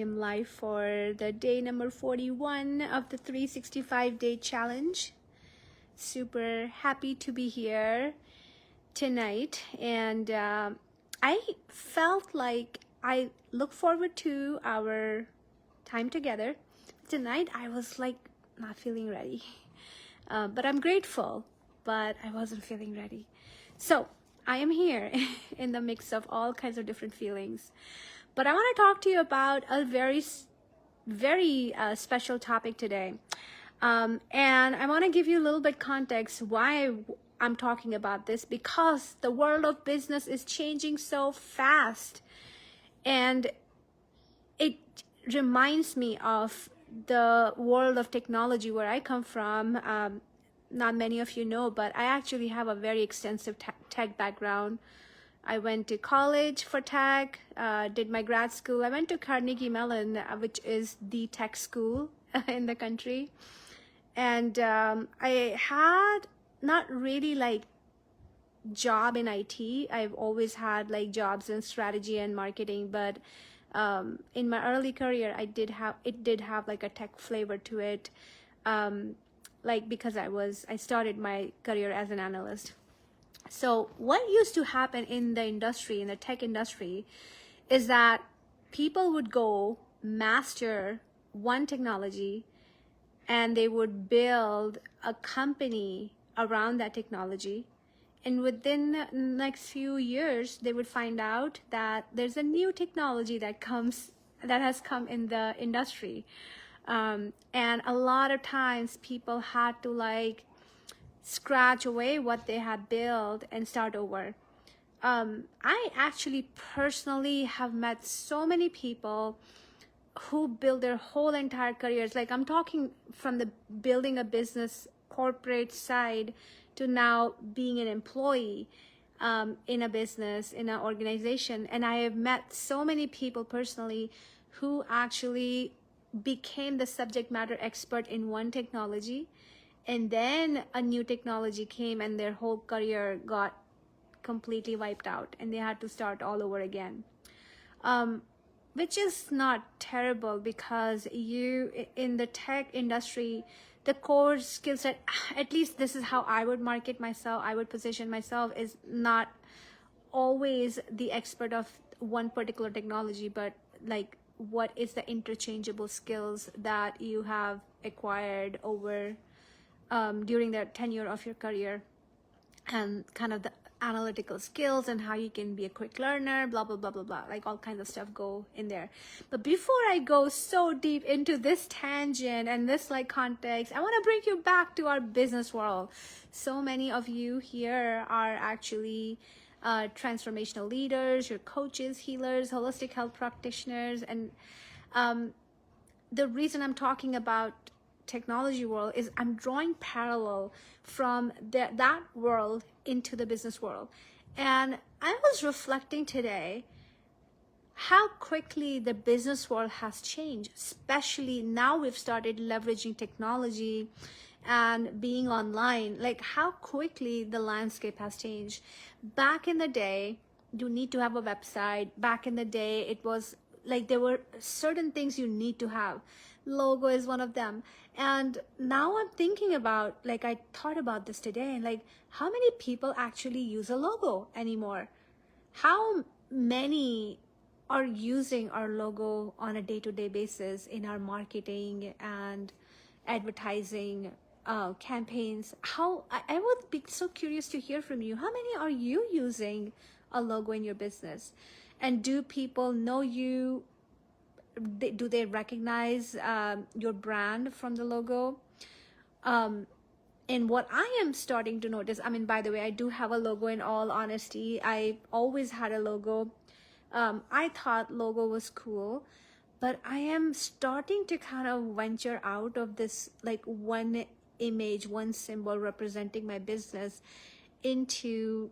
am live for the day number 41 of the 365-day challenge. Super happy to be here tonight, and I felt like I look forward to our time together. Tonight I was like not feeling ready, but I'm grateful, but I wasn't feeling ready. So I am here in the mix of all kinds of different feelings. But I want to talk to you about a very special topic today. And I want to give you a little bit context why I'm talking about this, because the world of business is changing so fast. And it reminds me of the world of technology where I come from. Not many of you know, but I actually have a very extensive tech background. I went to college for tech, did my grad school. I went to Carnegie Mellon, which is the tech school in the country. And I had not really like job in IT. I've always had like jobs in strategy and marketing, but in my early career, it did have like a tech flavor to it. Like because I started my career as an analyst. So what used to happen in the industry, in the tech industry, is that people would go master one technology and they would build a company around that technology. And within the next few years, they would find out that there's a new technology that has come in the industry. And a lot of times people had to like scratch away what they had built and start over. I actually personally have met so many people who build their whole entire careers. Like I'm talking from the building a business corporate side to now being an employee in a business, in an organization. And I have met so many people personally who actually became the subject matter expert in one technology, and then a new technology came and their whole career got completely wiped out and they had to start all over again. Which is not terrible, because in the tech industry, the core skill set, at least this is how I would market myself, I would position myself, is not always the expert of one particular technology, but like what is the interchangeable skills that you have acquired over during the tenure of your career, and kind of the analytical skills and how you can be a quick learner, blah, blah, blah, blah, blah, like all kinds of stuff go in there. But before I go so deep into this tangent and this like context, I want to bring you back to our business world. So many of you here are actually transformational leaders, you're coaches, healers, holistic health practitioners. And the reason I'm talking about technology world is I'm drawing parallel from that world into the business world. And I was reflecting today how quickly the business world has changed, especially now we've started leveraging technology and being online, like how quickly the landscape has changed. Back in the day, you need to have a website. Back in the day, it was like there were certain things you need to have. Logo is one of them. And now I'm thinking about, like I thought about this today, and like how many people actually use a logo anymore? How many are using our logo on a day-to-day basis in our marketing and advertising campaigns? I would be so curious to hear from you. How many are you using a logo in your business? And do people know you? Do they recognize your brand from the logo? And what I am starting to notice, I mean, by the way, I do have a logo, in all honesty. I always had a logo. I thought logo was cool, but I am starting to kind of venture out of this like one image, one symbol representing my business into,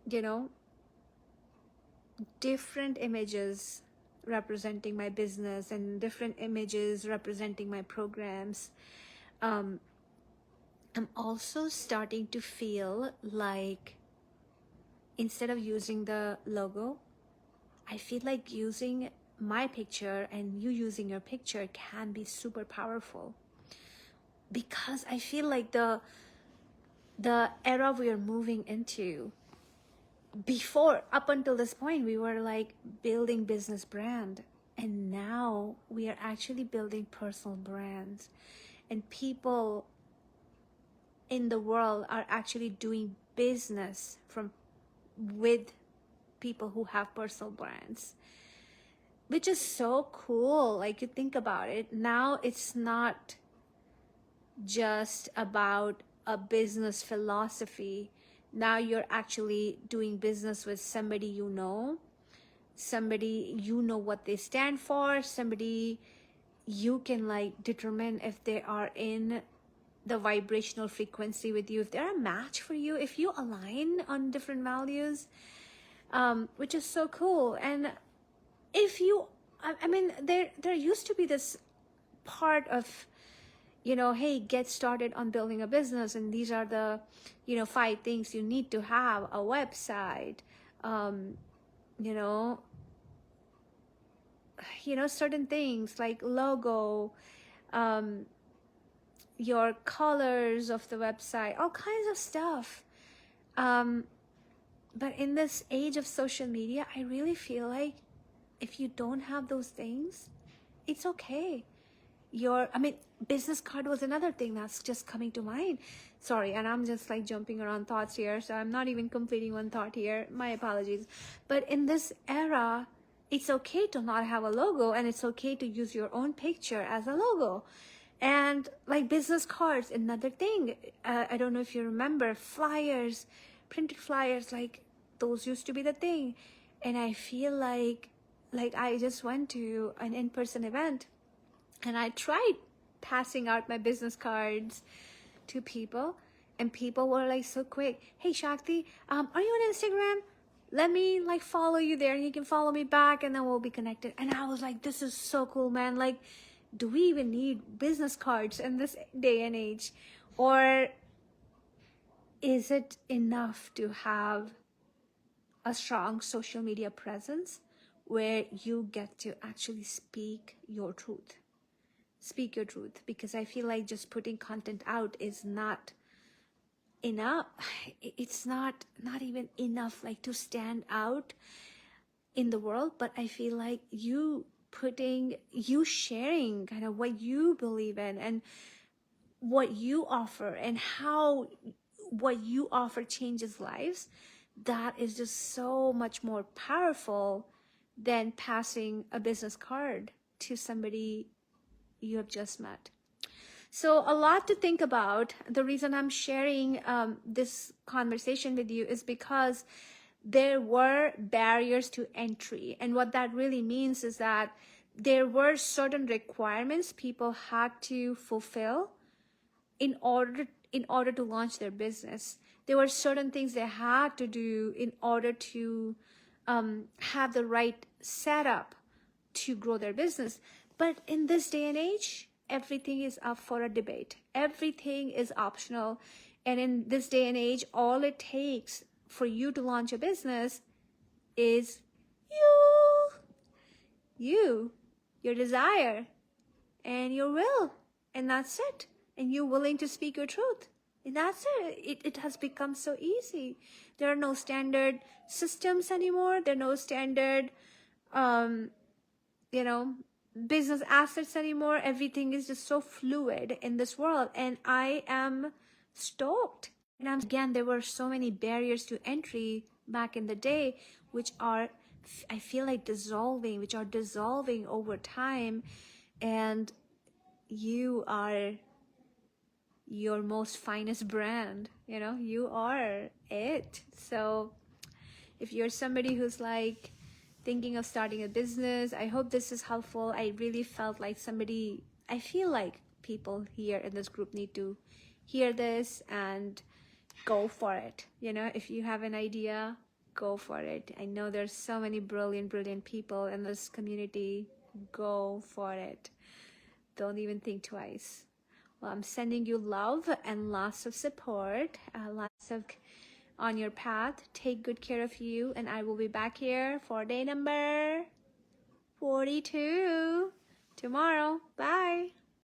you know, different images representing my business and different images representing my programs. I'm also starting to feel like instead of using the logo, I feel like using my picture and you using your picture can be super powerful, because I feel like the era we are moving into, before, up until this point, we were like building business brand, and now we are actually building personal brands, and people in the world are actually doing business with people who have personal brands, which is so cool. Like, you think about it, now it's not just about a business philosophy. Now you're actually doing business with somebody somebody you know what they stand for, somebody you can like determine if they are in the vibrational frequency with you, if they're a match for you, if you align on different values, which is so cool. And if you, I mean, there used to be this part of, hey, get started on building a business, and these are the 5 things you need to have: a website, you know certain things like logo, your colors of the website, all kinds of stuff. But in this age of social media, I really feel like if you don't have those things, it's okay. Business card was another thing that's just coming to mind. Sorry, and I'm just like jumping around thoughts here, so I'm not even completing one thought here. My apologies. But in this era, it's okay to not have a logo, and it's okay to use your own picture as a logo. And like business cards, another thing. I don't know if you remember flyers, printed flyers, like those used to be the thing. And I feel like I just went to an in-person event, and I tried passing out my business cards to people, and people were like so quick. Hey Shakti, are you on Instagram? Let me like follow you there, and you can follow me back, and then we'll be connected. And I was like, this is so cool, man. Like, do we even need business cards in this day and age? Or is it enough to have a strong social media presence where you get to actually speak your truth? Speak your truth, because I feel like just putting content out is not enough. It's not even enough like to stand out in the world. But I feel like you sharing kind of what you believe in and what you offer, and how what you offer changes lives, that is just so much more powerful than passing a business card to somebody you have just met. So a lot to think about. The reason I'm sharing this conversation with you is because there were barriers to entry. And what that really means is that there were certain requirements people had to fulfill in order to launch their business. There were certain things they had to do in order to have the right setup to grow their business. But in this day and age, everything is up for a debate. Everything is optional. And in this day and age, all it takes for you to launch a business is your desire, and your will. And that's it. And you're willing to speak your truth. And that's it. It has become so easy. There are no standard systems anymore. There are no standard, business assets anymore. Everything is just so fluid in this world. And I am stoked. And again, there were so many barriers to entry back in the day, which are, I feel like, dissolving over time. And you are your most finest brand. You are it. So if you're somebody who's like thinking of starting a business, I hope this is helpful. I really felt like I feel like people here in this group need to hear this and go for it. If you have an idea, go for it. I know there's so many brilliant people in this community. Go for it. Don't even think twice. Well, I'm sending you love and lots of support, lots of on your path. Take good care of you, and I will be back here for day number 40. 42 tomorrow. Bye.